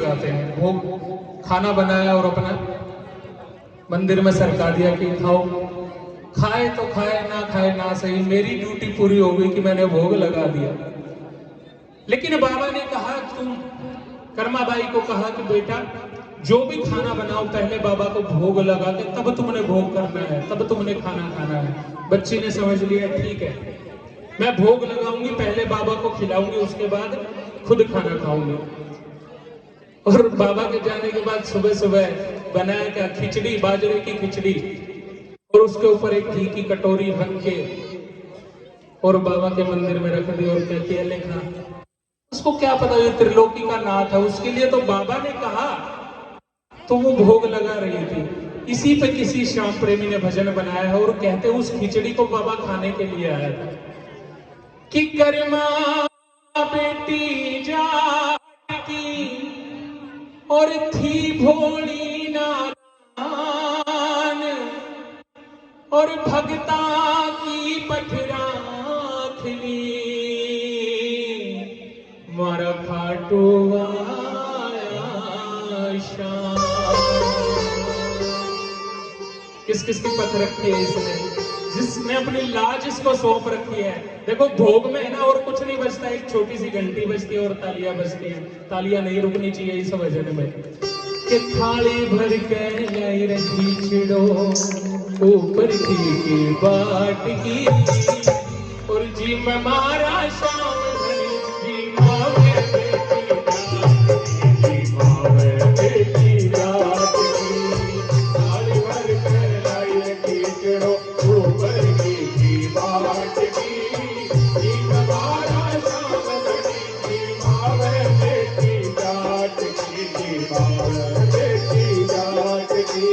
लगाते हैं। भोग खाना बनाया और अपना मंदिर में सरका दिया कि खाओ, खाए तो खाए, ना खाए ना सही, मेरी ड्यूटी पूरी हो गई कि मैंने भोग लगा दिया। लेकिन बाबा ने कहा, तुम कर्माबाई को कहा कि बेटा जो भी खाना बनाओ पहले बाबा को भोग लगा के तब तुमने भोग करना है, तब तुमने खाना खाना है। बच्ची ने समझ लिया, ठीक है मैं भोग लगाऊंगी, पहले बाबा को खिलाऊंगी, उसके बाद खुद खाना खाऊंगी। और बाबा के जाने के बाद सुबह सुबह बनाया क्या, खिचड़ी, बाजरे की खिचड़ी, और उसके ऊपर एक घी की कटोरी रख के और बाबा के मंदिर में रख दी और कहती है ले खा। उसको क्या पता ये त्रिलोकी का नाथ है, उसके लिए तो बाबा ने कहा तो वो भोग लगा रही थी। इसी पे किसी श्याम प्रेमी ने भजन बनाया है और कहते उस खिचड़ी को बाबा खाने के लिए आया था कि कर्मा बेटी जाती और थी भोली नादान, और भगता की पठराखनी मारा फाटुआ शाम। किस किस की पथ रखी है इसने, जिसने अपनी लाज इसको सौंप रखी है। देखो भोग में है ना और कुछ नहीं बजता, एक छोटी सी घंटी बजती है और तालियां बजती हैं। तालियां नहीं रुकनी चाहिए इस भजन में कि थाली भर के लाई रखी छिड़ो ऊपर की बाट की, और जी में मारा शाम घड़ी, जी मावे बेटी रात की, थाली भर के लाई रखी छिड़ो ऊपर की बाट की, जी में मारा शाम घड़ी, जी मावे बेटी रात की, जी मावे बेटी रात की।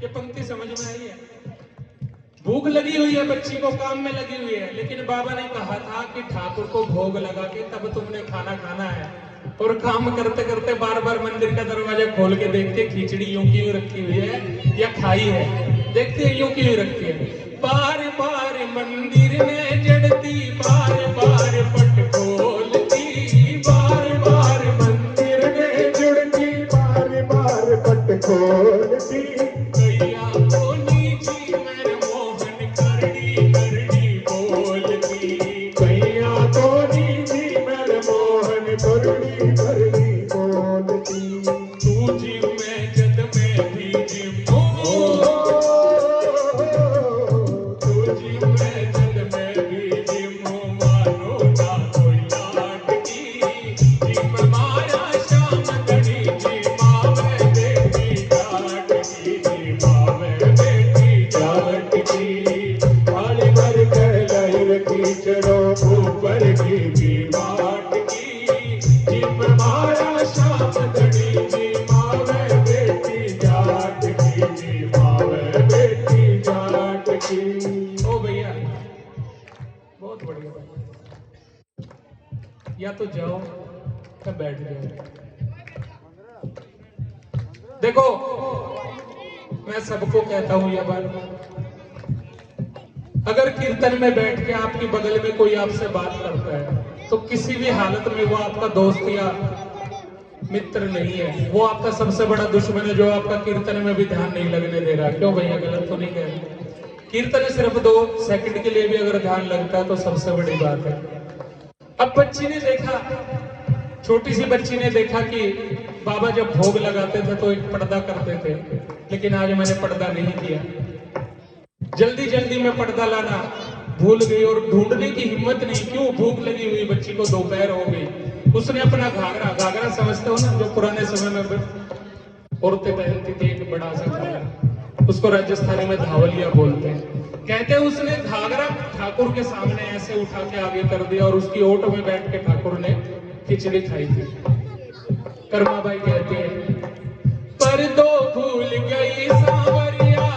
ये पंक्ति समझ में आई है? भूख लगी हुई है, बच्ची को काम में लगी हुई है, लेकिन बाबा ने कहा था कि ठाकुर को भोग लगा के तब तुमने खाना खाना है। और काम करते करते बार बार मंदिर का दरवाजा खोल के देखते खिचड़ी यूं की यूं रखी हुई है या खाई है, देखते यूं की यूं रखी है। बार बार मंदिर में जड़ती, बार बार पट खोलती, बार बार मंदिर में जुड़ती, बार बार पट खोलती, जाओ या बैठ जाओ। देखो मैं सबको कहता हूं यह बात, अगर कीर्तन में बैठ के आपकी बगल में कोई आपसे बात करता है तो किसी भी हालत में वो आपका दोस्त या मित्र नहीं है, वो आपका सबसे बड़ा दुश्मन है जो आपका कीर्तन में भी ध्यान नहीं लगने दे रहा। क्यों भैया, गलत तो नहीं कह रहे? कीर्तन में सिर्फ 2 सेकंड के लिए भी अगर ध्यान लगता है तो सबसे बड़ी बात है। अब बच्ची ने देखा, छोटी सी बच्ची ने देखा कि बाबा जब भोग लगाते थे तो एक पर्दा करते थे, लेकिन आज मैंने पर्दा नहीं किया। जल्दी जल्दी में पर्दा लाना भूल गई और ढूंढने की हिम्मत नहीं। क्यों? भूख लगी हुई बच्ची को, दोपहर हो गई। उसने अपना घाघरा समझते हो ना, जो पुराने समय में औरतें पहनती थी, एक बड़ा सा घाघरा, उसको राजस्थानी में धावलिया बोलते हैं। कहते हैं उसने घाघरा ठाकुर के सामने ऐसे उठा के आगे कर दिया और उसकी ओट में बैठ के ठाकुर ने खिचड़ी खाई थी। कर्माबाई कहती है, पर दो भूल गई सांवरिया,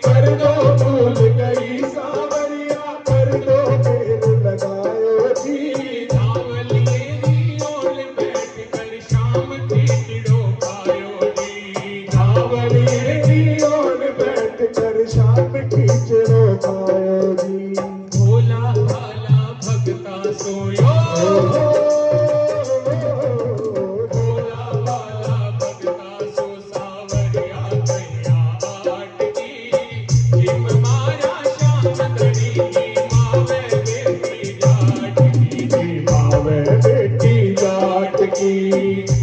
पर दो भूल गई सांवरिया, पर दो फेर लगायो जी। धावलिए दी ओल बैठ कर शाम खिचड़ो खायो जी। धावलिए दी ओल बैठ कर शाम खिचड़ो खायो जी। भोला भाला भगता सोयो,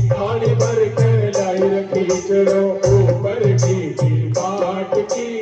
थाली भर के लाई रखी चलो ऊपर की बाट की।